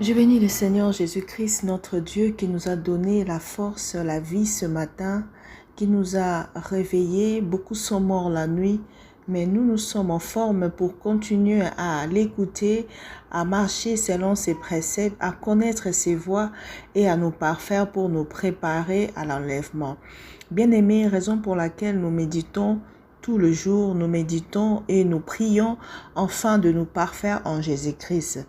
Je bénis le Seigneur Jésus-Christ, notre Dieu, qui nous a donné la force, la vie ce matin, qui nous a réveillés. Beaucoup sont morts la nuit, mais nous sommes en forme pour continuer à l'écouter, à marcher selon ses préceptes, à connaître ses voies et à nous parfaire pour nous préparer à l'enlèvement. Bien-aimés, raison pour laquelle nous méditons tout le jour, nous méditons et nous prions afin de nous parfaire en Jésus-Christ.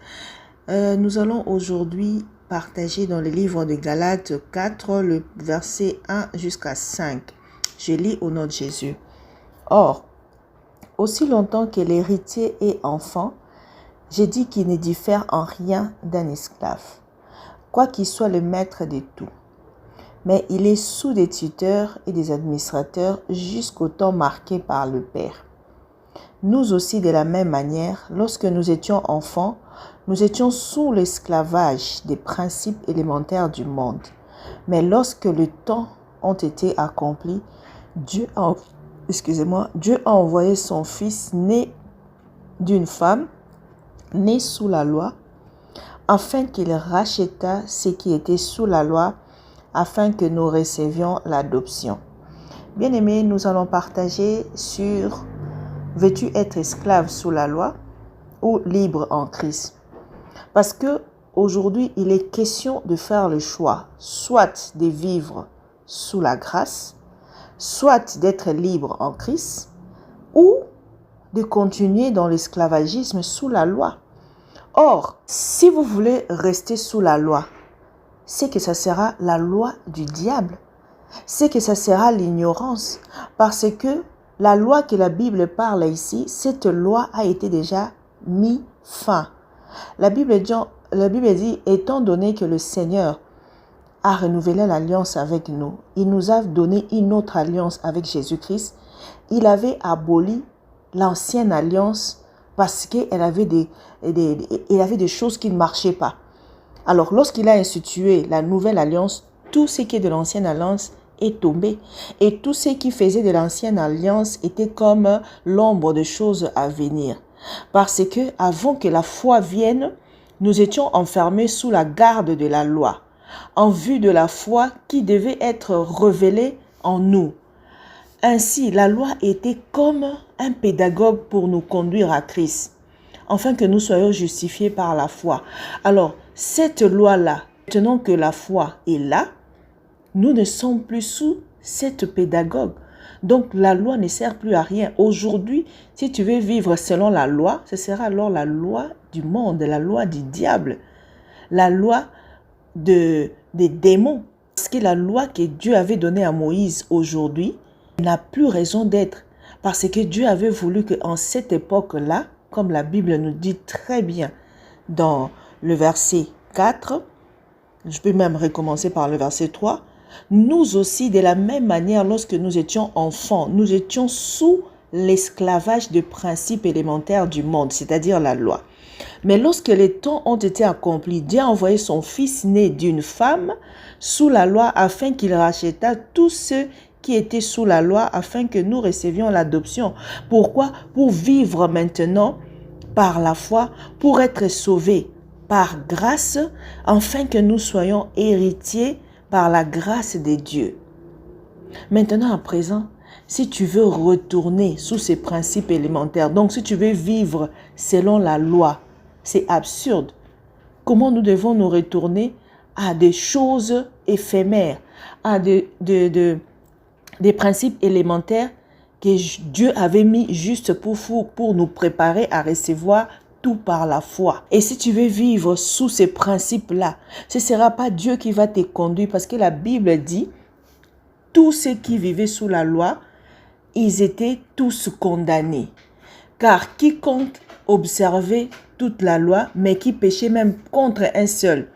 Nous allons aujourd'hui partager dans le livre de Galates 4, le verset 1 jusqu'à 5. Je lis au nom de Jésus. Or, aussi longtemps que l'héritier est enfant, j'ai dit qu'il ne diffère en rien d'un esclave, quoiqu'il soit le maître de tout. Mais il est sous des tuteurs et des administrateurs jusqu'au temps marqué par le Père. Nous aussi, de la même manière, lorsque nous étions enfants, nous étions sous l'esclavage des principes élémentaires du monde. Mais lorsque le temps ont été accomplis, Dieu a envoyé son Fils né d'une femme, né sous la loi, afin qu'il racheta ce qui était sous la loi, afin que nous recevions l'adoption. Bien-aimés, nous allons partager sur « Veux-tu être esclave sous la loi ou libre en Christ ?» Parce que aujourd'hui, il est question de faire le choix, soit de vivre sous la grâce, soit d'être libre en Christ, ou de continuer dans l'esclavagisme sous la loi. Or, si vous voulez rester sous la loi, c'est que ça sera la loi du diable, c'est que ça sera l'ignorance, parce que la loi que la Bible parle ici, cette loi a été déjà mise fin. La Bible dit, étant donné que le Seigneur a renouvelé l'alliance avec nous, il nous a donné une autre alliance avec Jésus-Christ, il avait aboli l'ancienne alliance parce qu'il avait des choses qui ne marchaient pas. Alors, lorsqu'il a institué la nouvelle alliance, tout ce qui est de l'ancienne alliance est tombé. Et tout ce qui faisait de l'ancienne alliance était comme l'ombre de choses à venir. Parce que avant que la foi vienne, nous étions enfermés sous la garde de la loi, en vue de la foi qui devait être révélée en nous. Ainsi, la loi était comme un pédagogue pour nous conduire à Christ, afin que nous soyons justifiés par la foi. Alors, cette loi-là, maintenant que la foi est là, nous ne sommes plus sous cette pédagogue. Donc, la loi ne sert plus à rien. Aujourd'hui, si tu veux vivre selon la loi, ce sera alors la loi du monde, la loi du diable, la loi des démons. Parce que la loi que Dieu avait donnée à Moïse aujourd'hui n'a plus raison d'être. Parce que Dieu avait voulu qu'en cette époque-là, comme la Bible nous dit très bien dans le verset 4, je peux même recommencer par le verset 3, nous aussi, de la même manière, lorsque nous étions enfants, nous étions sous l'esclavage de principes élémentaires du monde, c'est-à-dire la loi. Mais lorsque les temps ont été accomplis, Dieu a envoyé son Fils né d'une femme sous la loi afin qu'il racheta tous ceux qui étaient sous la loi afin que nous recevions l'adoption. Pourquoi? Pour vivre maintenant par la foi, pour être sauvés par grâce, afin que nous soyons héritiers par la grâce de Dieu. Maintenant, à présent, si tu veux retourner sous ces principes élémentaires, donc si tu veux vivre selon la loi, c'est absurde. Comment nous devons nous retourner à des choses éphémères, à des principes élémentaires que Dieu avait mis juste pour nous préparer à recevoir tout par la foi. Et si tu veux vivre sous ces principes-là, ce ne sera pas Dieu qui va te conduire parce que la Bible dit, tous ceux qui vivaient sous la loi, ils étaient tous condamnés. Car quiconque observait toute la loi, mais qui péchait même contre un seul,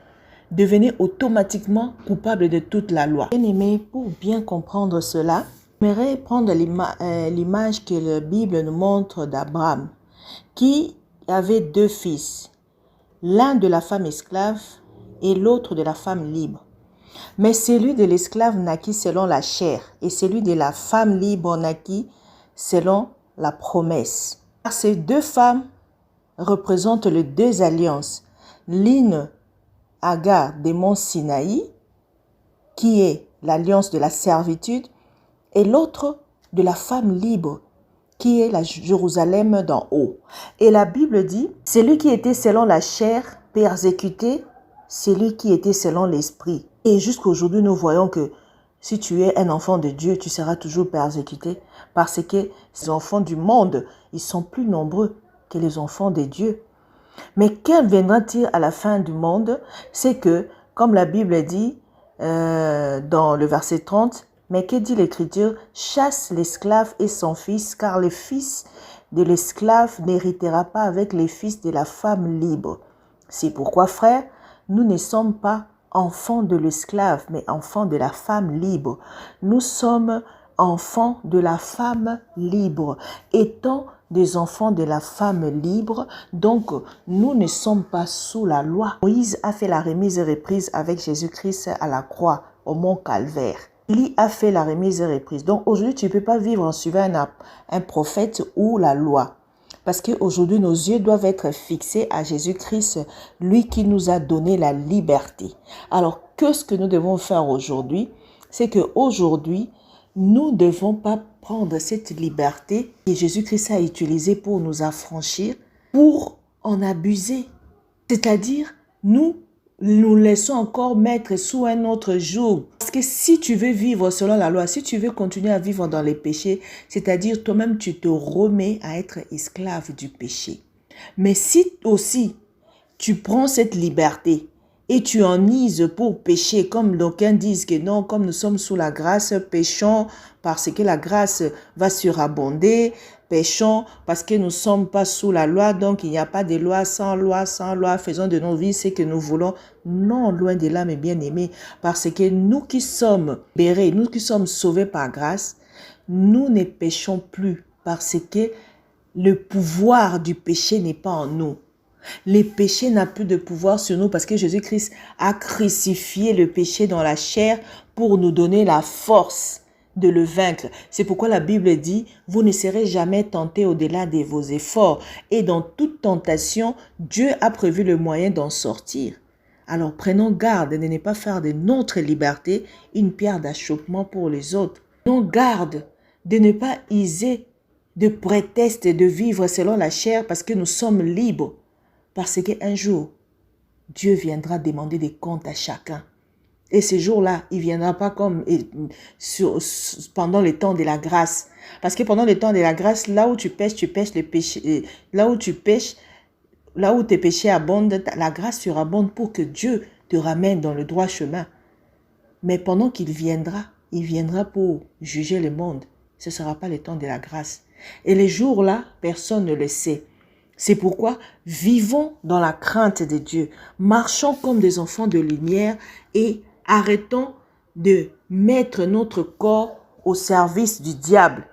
devenait automatiquement coupable de toute la loi. Bien-aimés, pour bien comprendre cela, j'aimerais prendre l'image que la Bible nous montre d'Abraham, qui avait deux fils, l'un de la femme esclave et l'autre de la femme libre. Mais celui de l'esclave naquit selon la chair et celui de la femme libre naquit selon la promesse. Ces deux femmes représentent les deux alliances. L'une Agar des monts Sinaï, qui est l'alliance de la servitude, et l'autre de la femme libre, qui est la Jérusalem d'en haut. Et la Bible dit, celui qui était selon la chair persécuté, celui qui était selon l'esprit. Et jusqu'à aujourd'hui, nous voyons que si tu es un enfant de Dieu, tu seras toujours persécuté, parce que les enfants du monde, ils sont plus nombreux que les enfants de Dieu. Mais quel viendra-t-il à la fin du monde? C'est que, comme la Bible dit dans le verset 30, mais que dit l'Écriture? Chasse l'esclave et son fils, car le fils de l'esclave n'héritera pas avec les fils de la femme libre. C'est pourquoi, frères, nous ne sommes pas enfants de l'esclave, mais enfants de la femme libre. Nous sommes enfants de la femme libre, étant des enfants de la femme libre, donc nous ne sommes pas sous la loi. Moïse a fait la remise et reprise avec Jésus-Christ à la croix, au mont Calvaire. Élie a fait la remise et reprise. Donc aujourd'hui, tu ne peux pas vivre en suivant un prophète ou la loi. Parce qu'aujourd'hui, nos yeux doivent être fixés à Jésus-Christ, lui qui nous a donné la liberté. Alors, ce que nous devons faire aujourd'hui, c'est qu'aujourd'hui, nous ne devons pas prendre cette liberté que Jésus-Christ a utilisée pour nous affranchir, pour en abuser. C'est-à-dire, nous laissons encore mettre sous un autre joug. Parce que si tu veux vivre selon la loi, si tu veux continuer à vivre dans les péchés, c'est-à-dire toi-même tu te remets à être esclave du péché. Mais si aussi tu prends cette liberté et tu en uses pour pécher, comme d'aucuns disent que non, comme nous sommes sous la grâce, péchons parce que la grâce va surabonder, péchons parce que nous ne sommes pas sous la loi, donc il n'y a pas de loi, sans loi, faisons de nos vies ce que nous voulons. Non, loin de là, mes bien-aimés, parce que nous qui sommes libérés, nous qui sommes sauvés par grâce, nous ne péchons plus parce que le pouvoir du péché n'est pas en nous. Le péché n'a plus de pouvoir sur nous parce que Jésus-Christ a crucifié le péché dans la chair pour nous donner la force de le vaincre. C'est pourquoi la Bible dit, vous ne serez jamais tentés au-delà de vos efforts. Et dans toute tentation, Dieu a prévu le moyen d'en sortir. Alors prenons garde de ne pas faire de notre liberté une pierre d'achoppement pour les autres. Prenons garde de ne pas user de prétexte de vivre selon la chair parce que nous sommes libres. Parce qu'un jour, Dieu viendra demander des comptes à chacun. Et ce jour-là, il ne viendra pas comme pendant le temps de la grâce. Parce que pendant le temps de la grâce, là où tu pêches le péché. Là où tu pêches, là où tes péchés abondent, la grâce surabonde pour que Dieu te ramène dans le droit chemin. Mais pendant qu'il viendra pour juger le monde. Ce ne sera pas le temps de la grâce. Et les jours-là, personne ne le sait. C'est pourquoi vivons dans la crainte de Dieu, marchons comme des enfants de lumière et arrêtons de mettre notre corps au service du diable,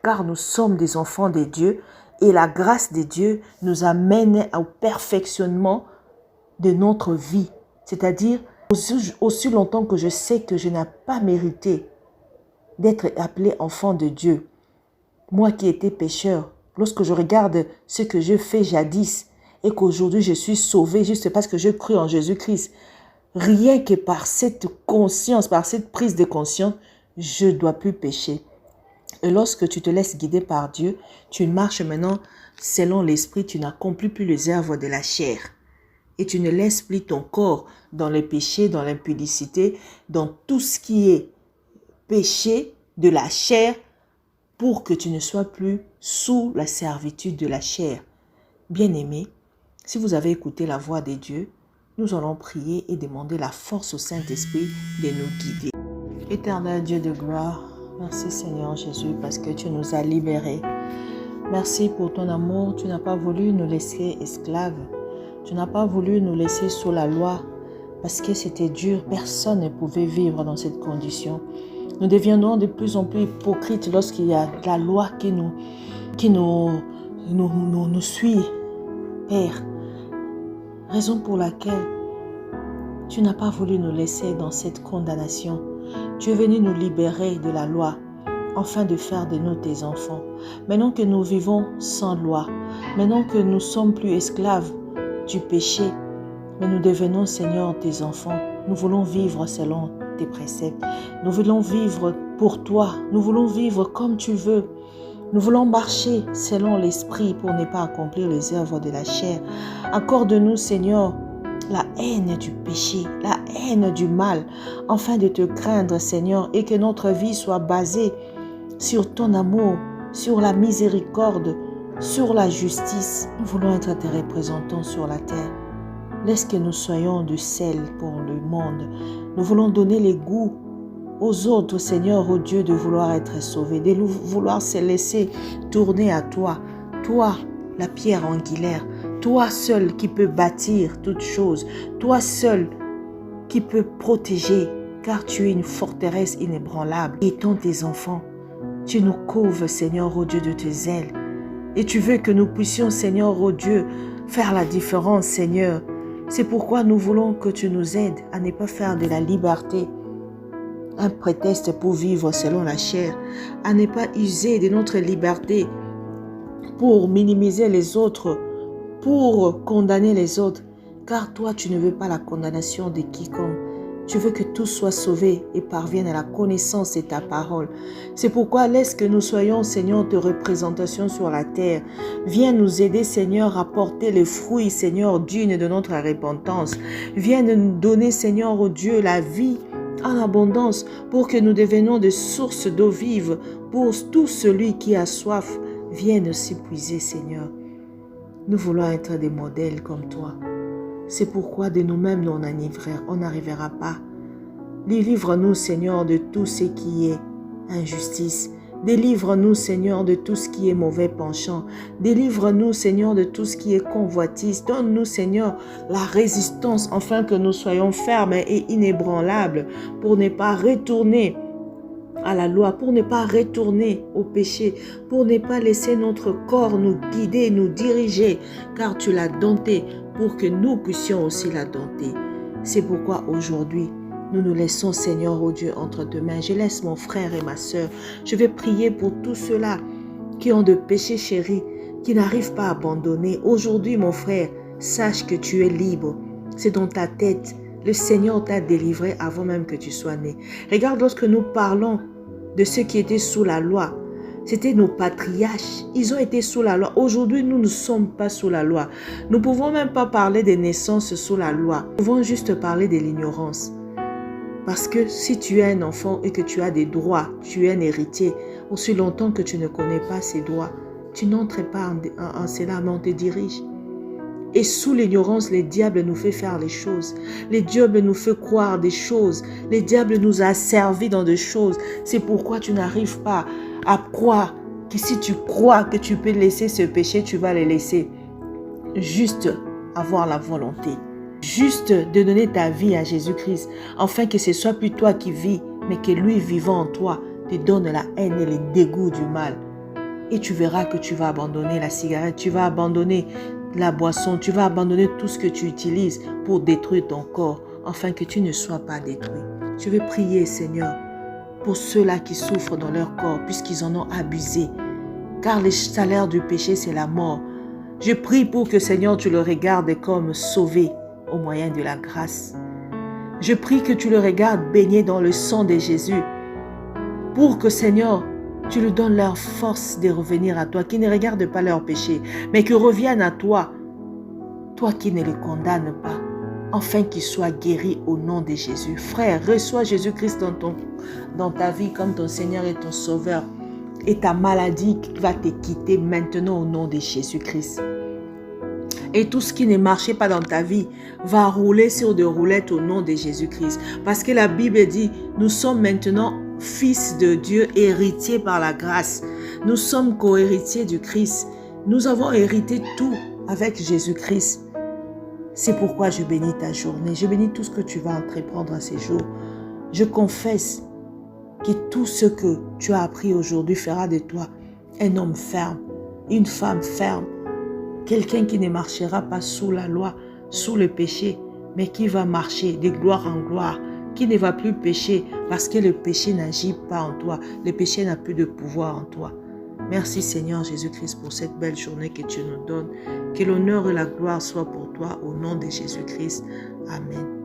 car nous sommes des enfants de Dieu et la grâce de Dieu nous amène au perfectionnement de notre vie. C'est-à-dire, aussi longtemps que je sais que je n'ai pas mérité d'être appelé enfant de Dieu, moi qui étais pécheur, lorsque je regarde ce que je fais jadis et qu'aujourd'hui je suis sauvé juste parce que je cru en Jésus-Christ, rien que par cette conscience, par cette prise de conscience, je ne dois plus pécher. Et lorsque tu te laisses guider par Dieu, tu marches maintenant selon l'esprit, tu n'accomplis plus les œuvres de la chair. Et tu ne laisses plus ton corps dans le péché, dans l'impudicité, dans tout ce qui est péché de la chair, pour que tu ne sois plus sous la servitude de la chair. Bien-aimés, si vous avez écouté la voix de Dieu, nous allons prier et demander la force au Saint-Esprit de nous guider. Éternel Dieu de gloire, merci Seigneur Jésus parce que tu nous as libérés. Merci pour ton amour, tu n'as pas voulu nous laisser esclaves. Tu n'as pas voulu nous laisser sous la loi parce que c'était dur, personne ne pouvait vivre dans cette condition. Nous deviendrons de plus en plus hypocrites lorsqu'il y a la loi qui nous suit, Père. Raison pour laquelle tu n'as pas voulu nous laisser dans cette condamnation. Tu es venu nous libérer de la loi, afin de faire de nous tes enfants. Maintenant que nous vivons sans loi, maintenant que nous sommes plus esclaves du péché, mais nous devenons, Seigneur, tes enfants. Nous voulons vivre selon tes préceptes. Nous voulons vivre pour toi. Nous voulons vivre comme tu veux. Nous voulons marcher selon l'esprit pour ne pas accomplir les œuvres de la chair. Accorde-nous, Seigneur, la haine du péché, la haine du mal, afin de te craindre, Seigneur, et que notre vie soit basée sur ton amour, sur la miséricorde, sur la justice. Nous voulons être tes représentants sur la terre. Laisse que nous soyons du sel pour le monde. Nous voulons donner les goûts aux autres, Seigneur, au Dieu, de vouloir être sauvés, de vouloir se laisser tourner à toi. Toi, la pierre angulaire. Toi seul qui peux bâtir toutes choses. Toi seul qui peux protéger, car tu es une forteresse inébranlable. Étant tes enfants, tu nous couvres, Seigneur, au Dieu, de tes ailes. Et tu veux que nous puissions, Seigneur, au Dieu, faire la différence, Seigneur. C'est pourquoi nous voulons que tu nous aides à ne pas faire de la liberté un prétexte pour vivre selon la chair, à ne pas user de notre liberté pour minimiser les autres, pour condamner les autres. Car toi, tu ne veux pas la condamnation de quiconque. Tu veux que tous soient sauvés et parviennent à la connaissance de ta parole. C'est pourquoi laisse que nous soyons, Seigneur, de représentation sur la terre. Viens nous aider, Seigneur, à porter les fruits, Seigneur, dignes de notre repentance. Viens nous donner, Seigneur, oh Dieu, la vie en abondance pour que nous devenions des sources d'eau vive pour tout celui qui a soif. Viens s'épuiser, Seigneur. Nous voulons être des modèles comme toi. C'est pourquoi de nous-mêmes, on n'arrivera pas. Délivre-nous, Seigneur, de tout ce qui est injustice. Délivre-nous, Seigneur, de tout ce qui est mauvais penchant. Délivre-nous, Seigneur, de tout ce qui est convoitise. Donne-nous, Seigneur, la résistance, afin que nous soyons fermes et inébranlables pour ne pas retourner à la loi, pour ne pas retourner au péché, pour ne pas laisser notre corps nous guider, nous diriger, car tu l'as dompté pour que nous puissions aussi la dompter. C'est pourquoi aujourd'hui, nous nous laissons, Seigneur, oh Dieu, entre tes mains. Je laisse mon frère et ma sœur. Je vais prier pour tous ceux-là qui ont de péchés chéris, qui n'arrivent pas à abandonner. Aujourd'hui, mon frère, sache que tu es libre. C'est dans ta tête. Le Seigneur t'a délivré avant même que tu sois né. Regarde, lorsque nous parlons de ceux qui étaient sous la loi, c'était nos patriarches. Ils ont été sous la loi. Aujourd'hui, nous ne sommes pas sous la loi. Nous ne pouvons même pas parler des naissances sous la loi. Nous pouvons juste parler de l'ignorance. Parce que si tu es un enfant et que tu as des droits, tu es un héritier, aussi longtemps que tu ne connais pas ces droits, tu n'entres pas en cela, mais on te dirige. Et sous l'ignorance, le diable nous fait faire les choses. Le diable nous fait croire des choses. Le diable nous a servi dans des choses. C'est pourquoi tu n'arrives pas à croire que si tu crois que tu peux laisser ce péché, tu vas le laisser. Juste avoir la volonté. Juste de donner ta vie à Jésus-Christ, afin que ce soit plus toi qui vis, mais que lui vivant en toi te donne la haine et le dégoût du mal. Et tu verras que tu vas abandonner la cigarette, tu vas abandonner la boisson, tu vas abandonner tout ce que tu utilises pour détruire ton corps, afin que tu ne sois pas détruit. Je vais prier, Seigneur, pour ceux-là qui souffrent dans leur corps, puisqu'ils en ont abusé. Car le salaire du péché, c'est la mort. Je prie pour que, Seigneur, tu le regardes comme sauvé au moyen de la grâce. Je prie que tu le regardes baigné dans le sang de Jésus, pour que, Seigneur, tu lui donnes leur force de revenir à toi, qui ne regardent pas leur péché, mais qui reviennent à toi, toi qui ne les condamnes pas, afin qu'ils soient guéris au nom de Jésus. Frère, reçois Jésus-Christ dans ta vie comme ton Seigneur et ton Sauveur, et ta maladie va te quitter maintenant au nom de Jésus-Christ. Et tout ce qui ne marchait pas dans ta vie va rouler sur des roulettes au nom de Jésus-Christ. Parce que la Bible dit, nous sommes maintenant fils de Dieu, héritiers par la grâce. Nous sommes co-héritiers du Christ. Nous avons hérité tout avec Jésus-Christ. C'est pourquoi je bénis ta journée. Je bénis tout ce que tu vas entreprendre à ces jours. Je confesse que tout ce que tu as appris aujourd'hui fera de toi un homme ferme, une femme ferme. Quelqu'un qui ne marchera pas sous la loi, sous le péché, mais qui va marcher de gloire en gloire, qui ne va plus pécher parce que le péché n'agit pas en toi. Le péché n'a plus de pouvoir en toi. Merci Seigneur Jésus-Christ pour cette belle journée que tu nous donnes. Que l'honneur et la gloire soient pour toi au nom de Jésus-Christ. Amen.